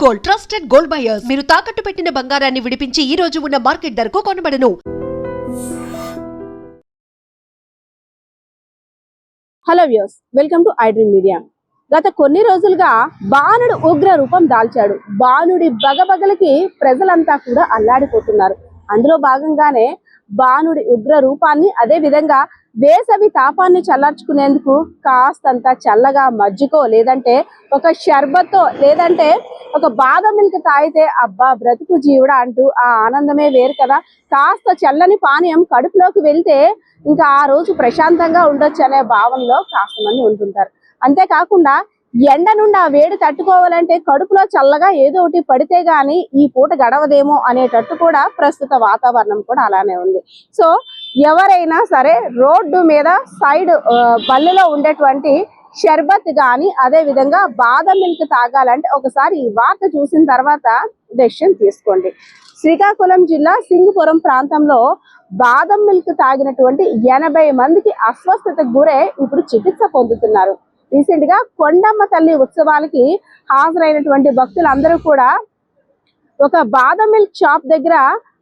Gold, trusted gold buyers. మీరు తాకట్టు పెట్టిన బంగారాన్ని విడిపించి ఈ రోజు ఉన్న మార్కెట్ ధరకు కొనబడను. Hello views, welcome to iDream media. గత కొన్ని రోజులుగా బాణుడు ఉగ్ర రూపం దాల్చాడు. బాణుడి బగబగలకి ప్రజలంతా కూడా అల్లాడిపోతున్నారు. అందులో భాగంగానే బాణుడి ఉగ్ర రూపాన్ని, అదే విధంగా వేసవి తాపాన్ని చల్లార్చుకునేందుకు కాస్తంత చల్లగా మజ్జిగో, లేదంటే ఒక షర్బతో, లేదంటే ఒక బాదం మిల్క్ తాగితే అబ్బా బ్రతుకు జీవుడా అంటూ ఆ ఆనందమే వేరు కదా. కాస్త చల్లని పానీయం కడుపులోకి వెళ్తే ఇంకా ఆ రోజు ప్రశాంతంగా ఉండొచ్చు అనే భావనలో కాస్త మంది ఉంటుంటారు. అంతేకాకుండా ఎండ నుండి ఆ వేడి తట్టుకోవాలంటే కడుపులో చల్లగా ఏదో ఒకటి పడితే గాని ఈ పూట గడవదేమో అనేటట్టు కూడా ప్రస్తుత వాతావరణం కూడా అలానే ఉంది. సో ఎవరైనా సరే రోడ్డు మీద సైడ్ బల్లిలో ఉండేటువంటి షర్బత్ కానీ, అదే విధంగా బాదం మిల్క్ తాగాలంటే ఒకసారి ఈ వార్త చూసిన తర్వాత డెసిషన్ తీసుకోండి. శ్రీకాకుళం జిల్లా సింగుపురం ప్రాంతంలో బాదం మిల్క్ తాగినటువంటి 80 మందికి అస్వస్థతకు గురై ఇప్పుడు చికిత్స పొందుతున్నారు. రీసెంట్ గా కొండమ్మ తల్లి ఉత్సవాలకి హాజరైనటువంటి భక్తులందరూ కూడా ఒక బాదం మిల్క్ షాప్ దగ్గర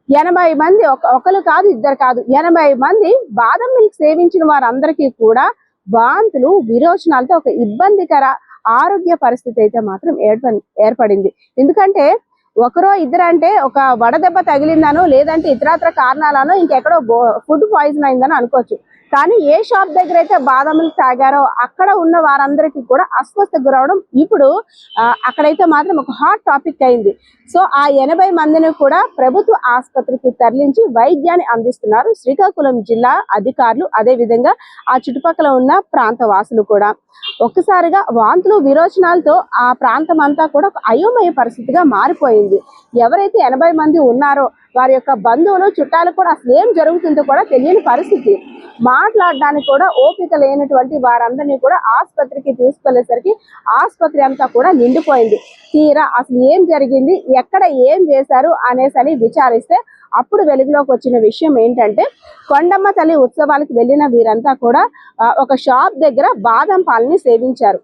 80 మంది, ఒకరు కాదు ఇద్దరు కాదు 80 మంది బాదం మిల్క్ సేవించిన వారందరికీ కూడా వాంతులు, విరోచనాలతో ఒక ఇబ్బందికర ఆరోగ్య పరిస్థితి అయితే మాత్రం ఏర్పడింది. ఎందుకంటే ఒకరో ఇద్దరు అంటే ఒక వడదెబ్బ తగిలిందనో, లేదంటే ఇతరత్ర కారణాలనో, ఇంకెక్కడో ఫుడ్ పాయిజన్ అయిందని అనుకోవచ్చు. కానీ ఏ షాప్ దగ్గర అయితే బాదం మిల్క్ తాగారో అక్కడ ఉన్న వారందరికీ కూడా అస్వస్థ గురవడం ఇప్పుడు అక్కడైతే మాత్రం ఒక హాట్ టాపిక్ అయింది. సో ఆ 80 మందిని కూడా ప్రభుత్వ ఆసుపత్రికి తరలించి వైద్యాన్ని అందిస్తున్నారు శ్రీకాకుళం జిల్లా అధికారులు, అదే విధంగా ఆ చుట్టుపక్కల ఉన్న ప్రాంత వాసులు కూడా. ఒక్కసారిగా వాంతులు, విరోచనాలతో ఆ ప్రాంతం అంతా కూడా ఒక అయోమయ పరిస్థితిగా మారిపోయింది. ఎవరైతే 80 మంది ఉన్నారో వారి యొక్క బంధువులు, చుట్టాలు కూడా అసలు ఏం జరుగుతుందో కూడా తెలియని పరిస్థితి. మాట్లాడడానికి కూడా ఓపిక లేనటువంటి వారందరినీ కూడా ఆసుపత్రికి తీసుకెళ్లేసరికి ఆసుపత్రి అంతా కూడా నిండిపోయింది. తీరా అసలు ఏం జరిగింది, ఎక్కడ ఏం చేశారు అనేసి విచారిస్తే అప్పుడు వెలుగులోకి వచ్చిన విషయం ఏంటంటే, కొండమ్మ తల్లి ఉత్సవాలకు వెళ్ళిన వీరంతా కూడా ఒక షాప్ దగ్గర బాదం పాలని సేవించారు.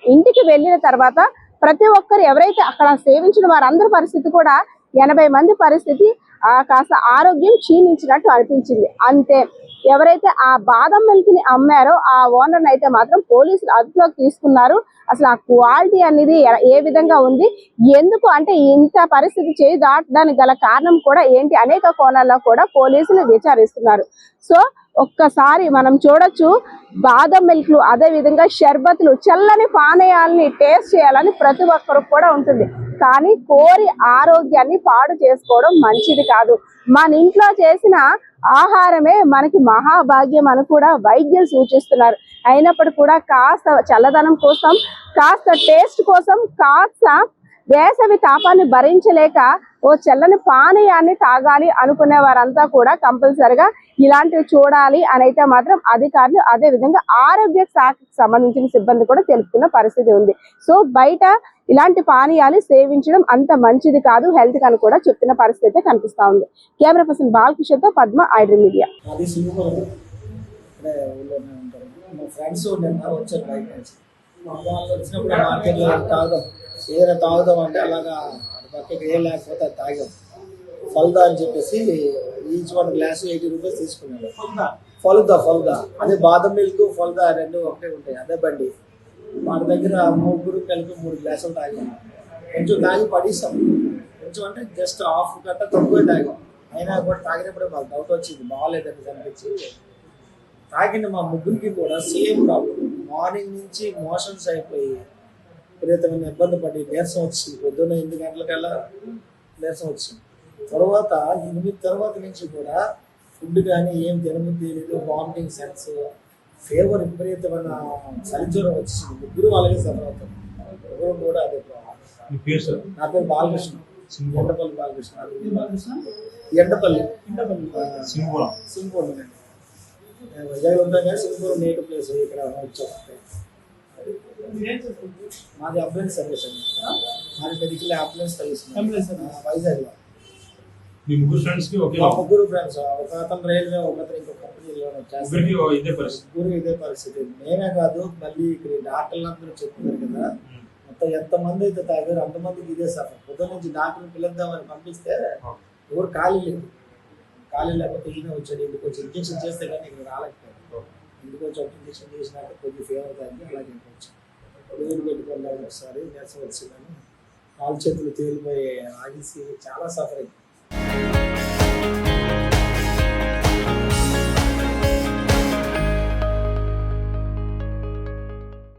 ఇంటికి వెళ్ళిన తర్వాత ప్రతి ఒక్కరు ఎవరైతే అక్కడ సేవించిన వారందరి పరిస్థితి కూడా 80 మంది పరిస్థితి కాస్త ఆరోగ్యం క్షీణించినట్టు అనిపించింది. అంతే, ఎవరైతే ఆ బాదం మిల్క్ ని అమ్మారో ఆ ఓనర్ అయితే మాత్రం పోలీసులు అదుపులోకి తీసుకున్నారు. అసలు ఆ క్వాలిటీ అనేది ఏ విధంగా ఉంది, ఎందుకు అంటే ఇంత పరిస్థితి చేయి దాటడానికి గల కారణం కూడా ఏంటి, అనేక కోణాల్లో కూడా పోలీసులు విచారిస్తున్నారు. సో ఒక్కసారి మనం చూడొచ్చు, బాదం మిల్క్లు, అదే విధంగా షర్బత్లు, చల్లని పానీయాలని టేస్ట్ చేయాలని ప్రతి ఒక్కరికి కూడా ఉంటుంది. కానీ కోరి ఆరోగ్యాన్ని పాడు చేసుకోవడం మంచిది కాదు. మన ఇంట్లో చేసిన ఆహారమే మనకి మహాభాగ్యం అని కూడా వైద్యులు సూచిస్తున్నారు. అయినప్పటికీ కూడా కాస్త చల్లదనం కోసం, కాస్త టేస్ట్ కోసం, కాస్త వేసవి తాపాన్ని భరించలేక ఓ చల్లని పానీయాన్ని తాగాలి అనుకునే వారంతా కూడా కంపల్సరిగా ఇలాంటివి చూడాలి అని అయితే మాత్రం అధికారులు, అదే విధంగా ఆరోగ్య శాఖకు సంబంధించిన సిబ్బంది కూడా తెలుపుతున్న పరిస్థితి ఉంది. సో బయట ఇలాంటి పానీయాలు సేవించడం అంత మంచిది కాదు హెల్త్ అని కూడా చెప్తున్న పరిస్థితి కనిపిస్తా ఉంది. కెమెరా పర్సన్ బాలకృష్ణ తో పద్మ, ఐడ్రీమ్ మీడియా. ఏదైనా తాగుదాం అంటే అలాగా పక్కకి ఏం లేకపోతే అది తాగాం. ఫల్దా అని చెప్పేసి ఈచ్ 1 గ్లాసు 80 రూపీస్ తీసుకున్నాడు. ఫలుదా అదే బాదం మిల్క్, ఫల్దా రెండు ఒకటే ఉంటాయి, అదే బండి. వాడి దగ్గర ముగ్గురు కలిపి 3 గ్లాసులు తాగాం. కొంచెం తాగి పడేసాం, కొంచెం అంటే జస్ట్ హాఫ్ గంట తక్కువే తాగాం. అయినా కూడా తాగినప్పుడే మాకు డౌట్ వచ్చింది, బాగాలేదని అనిపించి తాగిన మా ముగ్గురికి కూడా సేమ్ ప్రాబ్లం. మార్నింగ్ నుంచి మోషన్స్ అయిపోయి విపరీతమైన ఇబ్బంది పడి నీరసం వచ్చింది. పొద్దున్న 8 గంటలకల్లా నీరసం వచ్చింది. తర్వాత 8 తర్వాత నుంచి కూడా ఫుడ్ కానీ ఏం తినబుద్ధి లేదు, వామిటింగ్ సెన్స్, ఫీవర్, విపరీతమైన చలిజ్వరం వచ్చింది. ముగ్గురు అలాగే సఫర్ అవుతారు, ముగ్గురు కూడా అదే ప్రాబ్లం. నా పేరు బాలకృష్ణ, ఎండపల్లి బాలకృష్ణ. ఎండపల్లి సింగపూర్ వైజాగ్లో ఉంటాం కానీ సింగపూర్ నేటివ్ ప్లేస్, ఇక్కడ వచ్చాం. మాది అంబులెన్స్ సర్వీస్ అండి, మాది మెడికల్ అంబులెన్స్ సర్వీస్ వైజాగ్ లో. ముగ్గురు ఫ్రెండ్స్, ఒక అతను రైల్వే, ఒక అతను ఇంకొక కంపెనీలో ఇదే పరిస్థితి. మేమే కాదు, మళ్ళీ ఇక్కడ డాక్టర్లు అందరూ చెప్తున్నారు కదా, ఎంతమంది అయితే తాగారు అంతమందికి ఇదే సఫర్. పొద్దున్న నుంచి డాక్టర్ పిలుద్దామని పంపిస్తే ఎవరు ఖాళీ లేదు. ఖాళీ లేకపోతే ఈయన వచ్చాడు, ఇంటికి వచ్చి ఇంజక్షన్ చేస్తే కానీ ఇక్కడ రాలేకపోయాడు. ఇంటికి వచ్చి ఒక ఇంజక్షన్ చేసినాక కొద్దిగా ఫీవర్ తగ్గి అలాగే వచ్చాను. రోజులు పెట్టుకున్నాను ఒకసారి నీరసం వచ్చిందని కాలు చేతులు తేలిపోయి ఆగిసి చాలా సఫర్ అయింది.